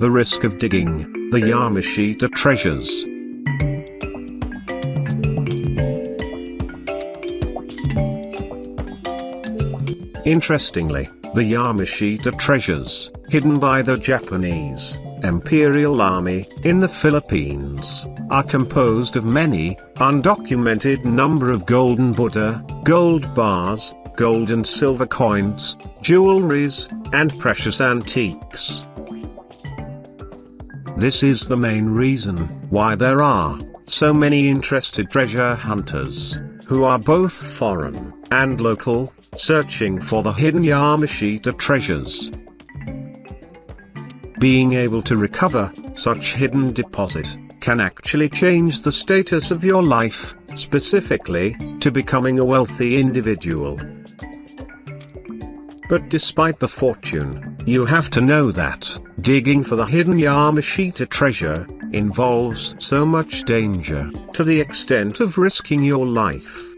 The risk of digging the Yamashita treasures. Interestingly, the Yamashita treasures, hidden by the Japanese Imperial Army in the Philippines, are composed of many undocumented number of golden Buddha, gold bars, gold and silver coins, jewelries, and precious antiques. This is the main reason why there are so many interested treasure hunters, who are both foreign and local, searching for the hidden Yamashita treasures. Being able to recover such hidden deposit can actually change the status of your life, specifically to becoming a wealthy individual. But despite the fortune, you have to know that digging for the hidden Yamashita treasure involves so much danger, to the extent of risking your life.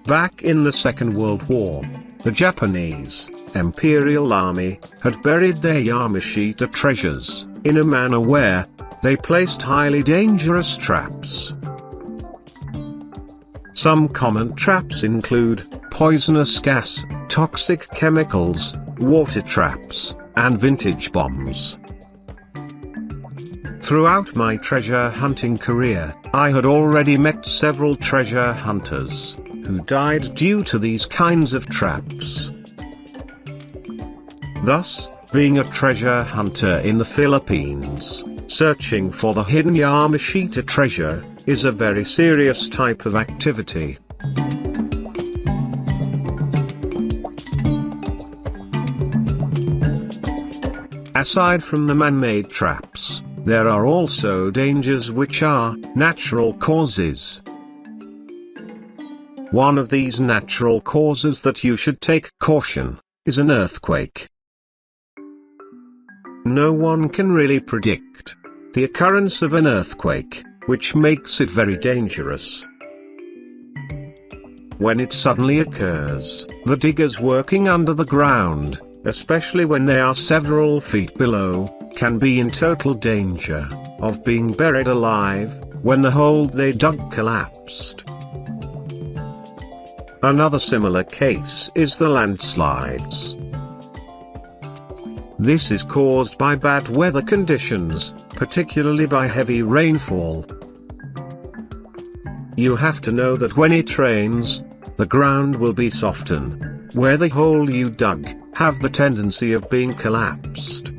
Back in the Second World War, the Japanese Imperial Army had buried their Yamashita treasures in a manner where they placed highly dangerous traps. Some common traps include poisonous gas, toxic chemicals, water traps, and vintage bombs. Throughout my treasure hunting career, I had already met several treasure hunters who died due to these kinds of traps. Thus, being a treasure hunter in the Philippines, searching for the hidden Yamashita treasure, is a very serious type of activity. Aside from the man-made traps, there are also dangers which are natural causes. One of these natural causes that you should take caution is an earthquake. No one can really predict the occurrence of an earthquake, which makes it very dangerous. When it suddenly occurs, the diggers working under the ground, especially when they are several feet below, can be in total danger of being buried alive when the hole they dug collapsed. Another similar case is the landslides. This is caused by bad weather conditions, particularly by heavy rainfall. You have to know that when it rains, the ground will be softened, where the hole you dug have the tendency of being collapsed.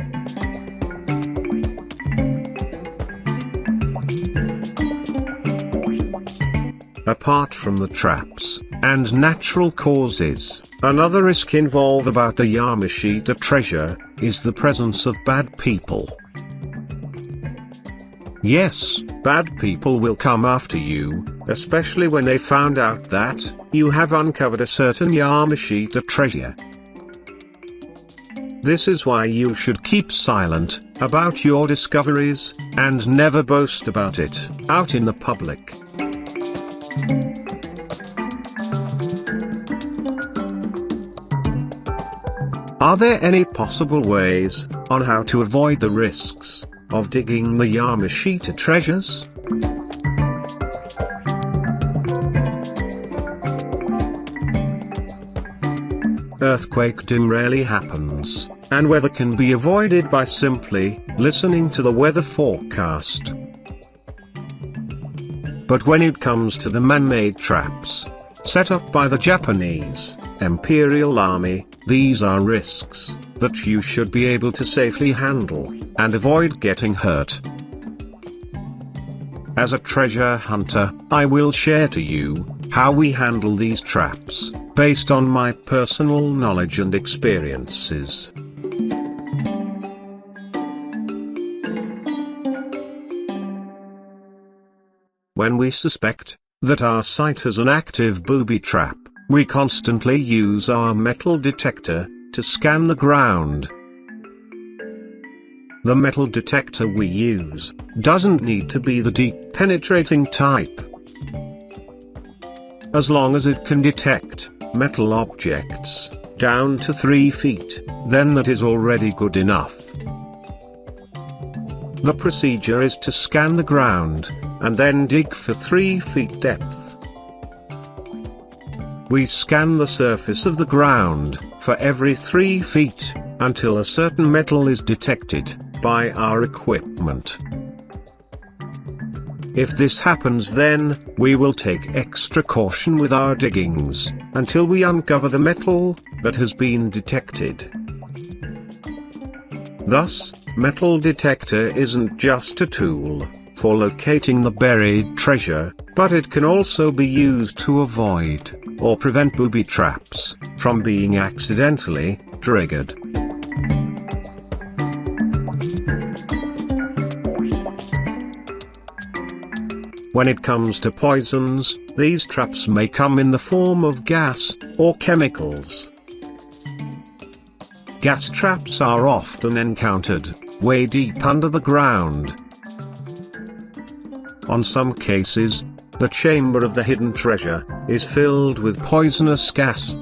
Apart from the traps and natural causes, another risk involved about the Yamashita treasure is the presence of bad people. Yes, bad people will come after you, especially when they found out that you have uncovered a certain Yamashita treasure. This is why you should keep silent about your discoveries and never boast about it out in the public. Are there any possible ways on how to avoid the risks of digging the Yamashita treasures? Earthquake rarely happens, and weather can be avoided by simply listening to the weather forecast. But when it comes to the man-made traps set up by the Japanese Imperial Army, these are risks that you should be able to safely handle and avoid getting hurt. As a treasure hunter, I will share to you how we handle these traps, based on my personal knowledge and experiences. When we suspect that our site has an active booby trap, we constantly use our metal detector to scan the ground. The metal detector we use doesn't need to be the deep penetrating type. As long as it can detect metal objects, down to 3 feet, then that is already good enough. The procedure is to scan the ground, and then dig for 3 feet depth. We scan the surface of the ground, for every 3 feet, until a certain metal is detected, by our equipment. If this happens, then we will take extra caution with our diggings, until we uncover the metal that has been detected. Thus, metal detector isn't just a tool for locating the buried treasure, but it can also be used to avoid or prevent booby traps from being accidentally triggered. When it comes to poisons, these traps may come in the form of gas or chemicals. Gas traps are often encountered way deep under the ground. On some cases, the chamber of the hidden treasure is filled with poisonous gas.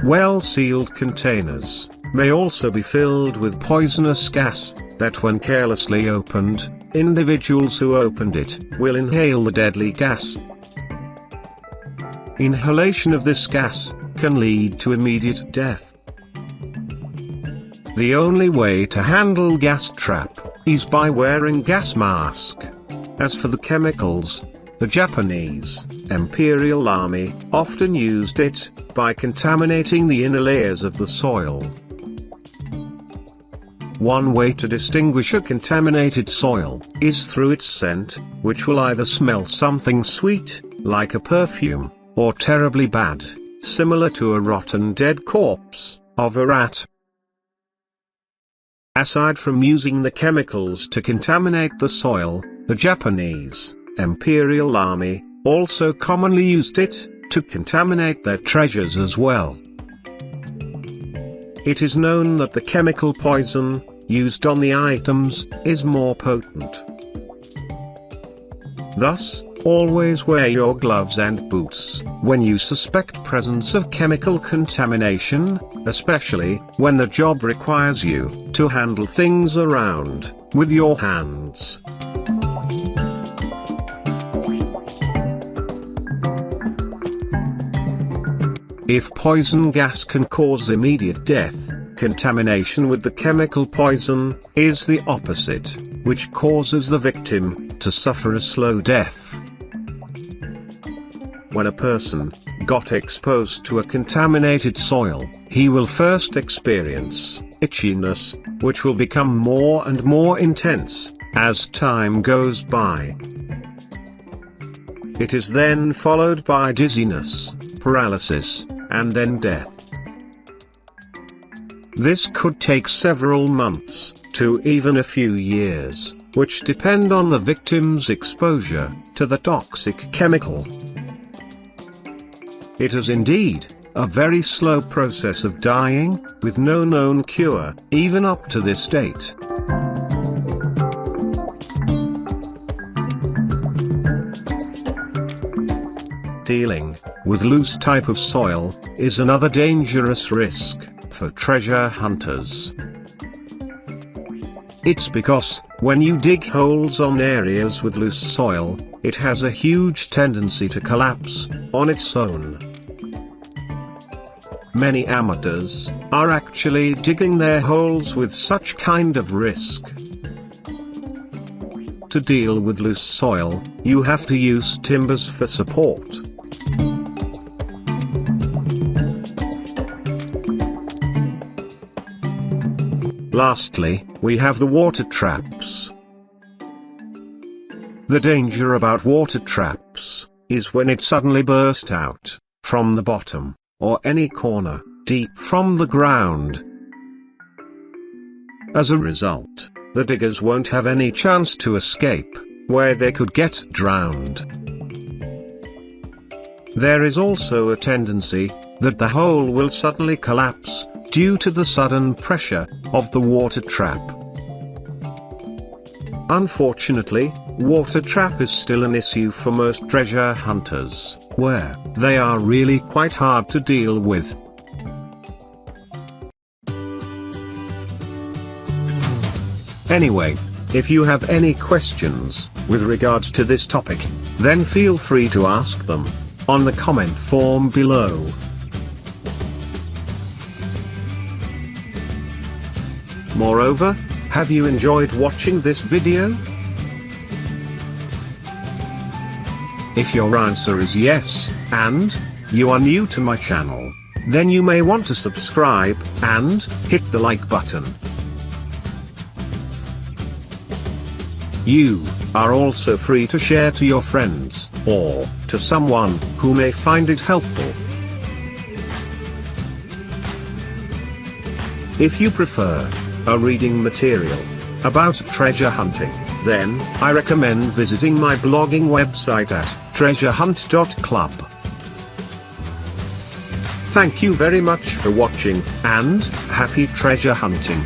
Well-sealed containers may also be filled with poisonous gas that, when carelessly opened, individuals who opened it will inhale the deadly gas. Inhalation of this gas can lead to immediate death. The only way to handle gas trap is by wearing gas mask. As for the chemicals, the Japanese Imperial Army often used it by contaminating the inner layers of the soil. One way to distinguish a contaminated soil is through its scent, which will either smell something sweet, like a perfume, or terribly bad, similar to a rotten dead corpse of a rat. Aside from using the chemicals to contaminate the soil, the Japanese Imperial Army also commonly used it to contaminate their treasures as well. It is known that the chemical poison used on the items is more potent. Thus, always wear your gloves and boots when you suspect presence of chemical contamination, especially when the job requires you to handle things around with your hands. If poison gas can cause immediate death, contamination with the chemical poison is the opposite, which causes the victim to suffer a slow death. When a person got exposed to a contaminated soil, he will first experience itchiness, which will become more and more intense as time goes by. It is then followed by dizziness, paralysis, and then death. This could take several months to even a few years, which depend on the victim's exposure to the toxic chemical. It is indeed a very slow process of dying, with no known cure, even up to this date. Dealing with loose type of soil is another dangerous risk for treasure hunters. It's because, when you dig holes on areas with loose soil, it has a huge tendency to collapse on its own. Many amateurs are actually digging their holes with such kind of risk. To deal with loose soil, you have to use timbers for support. Lastly, we have the water traps. The danger about water traps is when it suddenly bursts out from the bottom or any corner deep from the ground. As a result, the diggers won't have any chance to escape, where they could get drowned. There is also a tendency that the hole will suddenly collapse due to the sudden pressure of the water trap. Unfortunately, water trap is still an issue for most treasure hunters, where they are really quite hard to deal with. Anyway, if you have any questions with regards to this topic, then feel free to ask them on the comment form below. Moreover, have you enjoyed watching this video? If your answer is yes, and you are new to my channel, then you may want to subscribe and hit the like button. You are also free to share to your friends, or to someone who may find it helpful. If you prefer a reading material about treasure hunting, then I recommend visiting my blogging website at treasurehunt.club. Thank you very much for watching, and happy treasure hunting!